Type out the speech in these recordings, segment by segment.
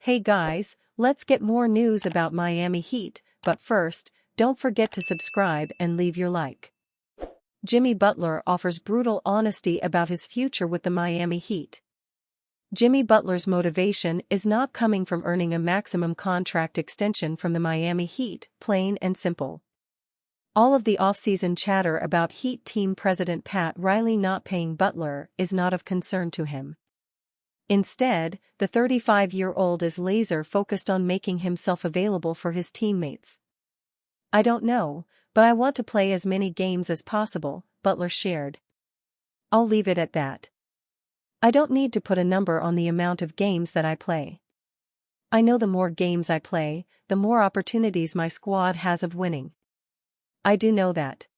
Hey guys, let's get more news about Miami Heat, but first, don't forget to subscribe and leave your like. Jimmy Butler offers brutal honesty about his future with the Miami Heat. Jimmy Butler's motivation is not coming from earning a maximum contract extension from the Miami Heat, plain and simple. All of the offseason chatter about Heat team president Pat Riley not paying Butler is not of concern to him. Instead, the 35-year-old is laser-focused on making himself available for his teammates. "I don't know, but I want to play as many games as possible," Butler shared. "I'll leave it at that. I don't need to put a number on the amount of games that I play. I know the more games I play, the more opportunities my squad has of winning. I do know that."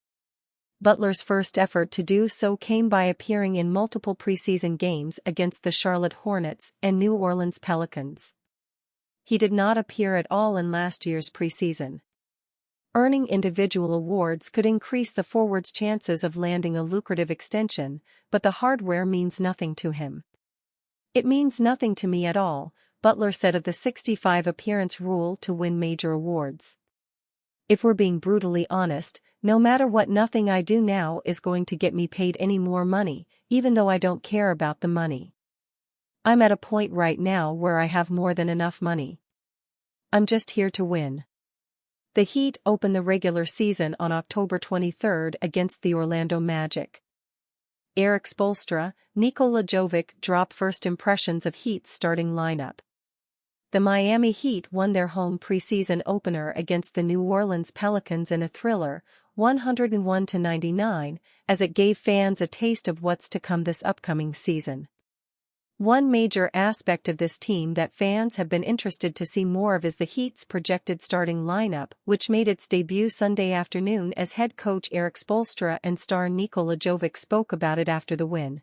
Butler's first effort to do so came by appearing in multiple preseason games against the Charlotte Hornets and New Orleans Pelicans. He did not appear at all in last year's preseason. Earning individual awards could increase the forward's chances of landing a lucrative extension, but the hardware means nothing to him. "It means nothing to me at all," Butler said of the 65-appearance rule to win major awards. "If we're being brutally honest, no matter what, nothing I do now is going to get me paid any more money, even though I don't care about the money. I'm at a point right now where I have more than enough money. I'm just here to win." The Heat opened the regular season on October 23 against the Orlando Magic. Erik Spoelstra, Nikola Jovic drop first impressions of Heat's starting lineup. The Miami Heat won their home preseason opener against the New Orleans Pelicans in a thriller, 101-99, as it gave fans a taste of what's to come this upcoming season. One major aspect of this team that fans have been interested to see more of is the Heat's projected starting lineup, which made its debut Sunday afternoon as head coach Erik Spoelstra and star Nikola Jovic spoke about it after the win.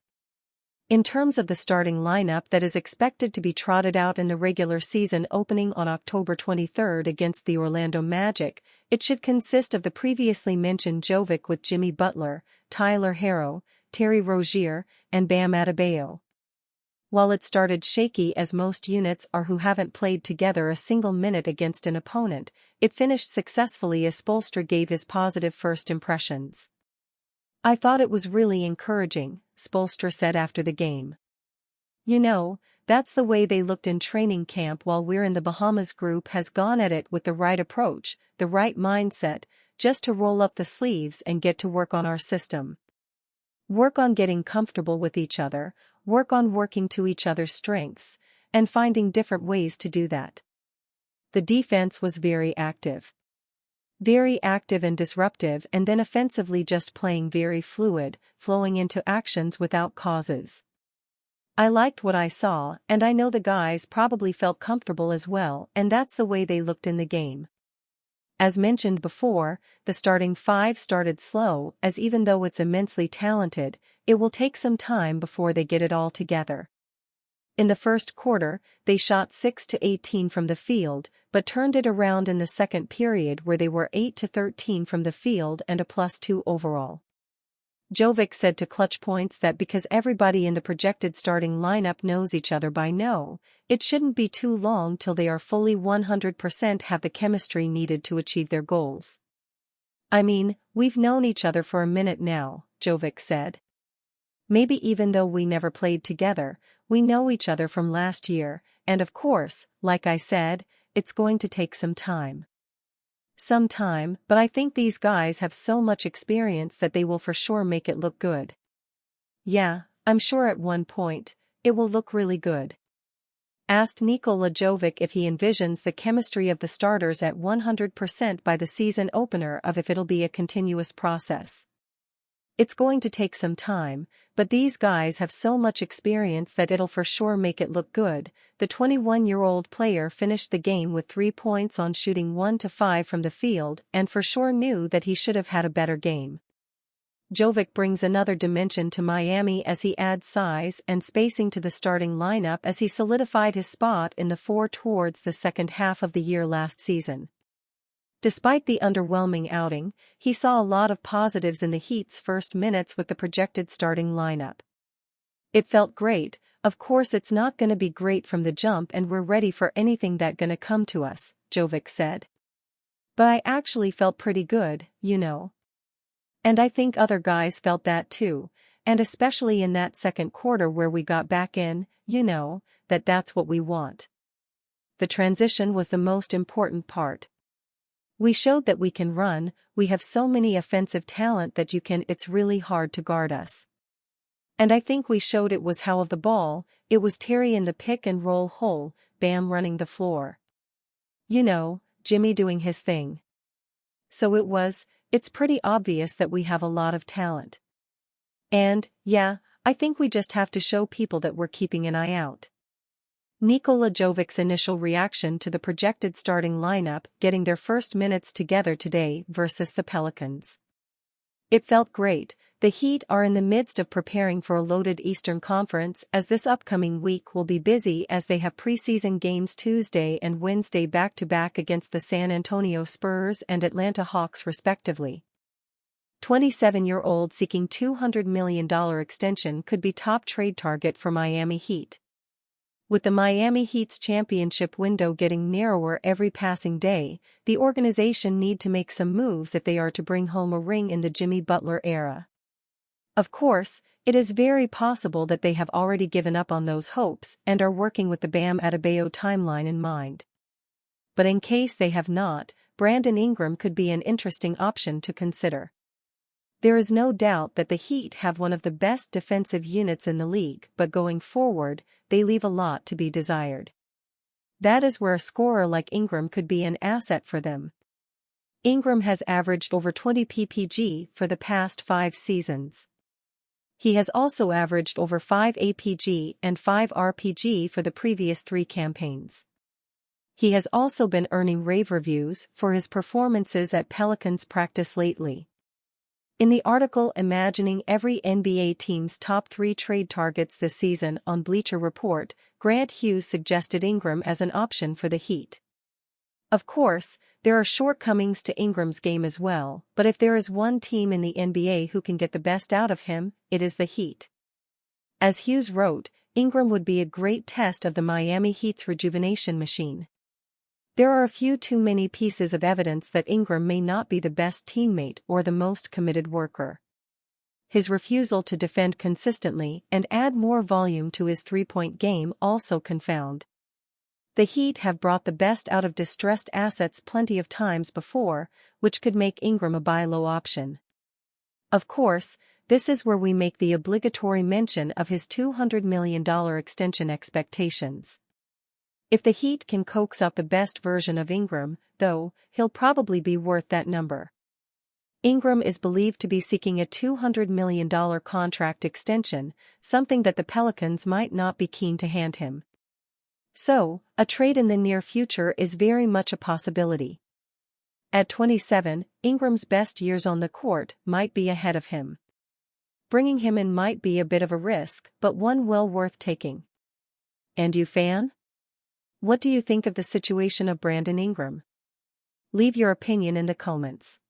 In terms of the starting lineup that is expected to be trotted out in the regular season opening on October 23 against the Orlando Magic, it should consist of the previously mentioned Jovic with Jimmy Butler, Tyler Herro, Terry Rozier, and Bam Adebayo. While it started shaky as most units are who haven't played together a single minute against an opponent, it finished successfully as Spoelstra gave his positive first impressions. "I thought it was really encouraging," Spoelstra said after the game. "You know, that's the way they looked in training camp while we're in the Bahamas. Group has gone at it with the right approach, the right mindset, just to roll up the sleeves and get to work on our system. Work on getting comfortable with each other, work on working to each other's strengths, and finding different ways to do that. The defense was very active and disruptive, and then offensively just playing very fluid, flowing into actions without causes. I liked what I saw, and I know the guys probably felt comfortable as well, and that's the way they looked in the game." As mentioned before, the starting five started slow, as even though it's immensely talented, it will take some time before they get it all together. In the first quarter, they shot 6-18 from the field, but turned it around in the second period where they were 8-13 from the field and a +2 overall. Jovic said to Clutch Points that because everybody in the projected starting lineup knows each other by now, it shouldn't be too long till they are fully 100% have the chemistry needed to achieve their goals. "I mean, we've known each other for a minute now," Jovic said. "Maybe even though we never played together, we know each other from last year, and of course, like I said, it's going to take some time. But I think these guys have so much experience that they will for sure make it look good. Yeah, I'm sure at one point, it will look really good." Asked Nikola Jovic if he envisions the chemistry of the starters at 100% by the season opener or if it'll be a continuous process. "It's going to take some time, but these guys have so much experience that it'll for sure make it look good." The 21-year-old player finished the game with 3 points on shooting 1-5 from the field and for sure knew that he should have had a better game. Jovic brings another dimension to Miami as he adds size and spacing to the starting lineup as he solidified his spot in the four towards the second half of the year last season. Despite the underwhelming outing, he saw a lot of positives in the Heat's first minutes with the projected starting lineup. It felt great. Of course it's not gonna be great from the jump and we're ready for anything that gonna come to us, Jovic said. But I actually felt pretty good, you know. And I think other guys felt that too, and especially in that second quarter where we got back in, you know, that's what we want. The transition was the most important part. We showed that we can run, we have so many offensive talent that it's really hard to guard us. And I think we showed it was how of the ball, it was Terry in the pick and roll hole, Bam running the floor. You know, Jimmy doing his thing. So it's pretty obvious that we have a lot of talent. And, yeah, I think we just have to show people that we're keeping an eye out. Nikola Jovic's initial reaction to the projected starting lineup getting their first minutes together today versus the Pelicans. It felt great. The Heat are in the midst of preparing for a loaded Eastern Conference as this upcoming week will be busy as they have preseason games Tuesday and Wednesday back-to-back against the San Antonio Spurs and Atlanta Hawks respectively. 27-year-old seeking $200 million extension could be top trade target for Miami Heat. With the Miami Heat's championship window getting narrower every passing day, the organization need to make some moves if they are to bring home a ring in the Jimmy Butler era. Of course, it is very possible that they have already given up on those hopes and are working with the Bam Adebayo timeline in mind. But in case they have not, Brandon Ingram could be an interesting option to consider. There is no doubt that the Heat have one of the best defensive units in the league, but going forward, they leave a lot to be desired. That is where a scorer like Ingram could be an asset for them. Ingram has averaged over 20 PPG for the past 5 seasons. He has also averaged over 5 APG and 5 RPG for the previous 3 campaigns. He has also been earning rave reviews for his performances at Pelicans practice lately. In the article Imagining Every NBA Team's Top 3 Trade Targets This Season on Bleacher Report, Grant Hughes suggested Ingram as an option for the Heat. Of course, there are shortcomings to Ingram's game as well, but if there is one team in the NBA who can get the best out of him, it is the Heat. As Hughes wrote, Ingram would be a great test of the Miami Heat's rejuvenation machine. There are a few too many pieces of evidence that Ingram may not be the best teammate or the most committed worker. His refusal to defend consistently and add more volume to his three-point game also confound. The Heat have brought the best out of distressed assets plenty of times before, which could make Ingram a buy low option. Of course, this is where we make the obligatory mention of his $200 million extension expectations. If the Heat can coax up the best version of Ingram, though, he'll probably be worth that number. Ingram is believed to be seeking a $200 million contract extension, something that the Pelicans might not be keen to hand him. So, a trade in the near future is very much a possibility. At 27, Ingram's best years on the court might be ahead of him. Bringing him in might be a bit of a risk, but one well worth taking. And you, fan? What do you think of the situation of Brandon Ingram? Leave your opinion in the comments.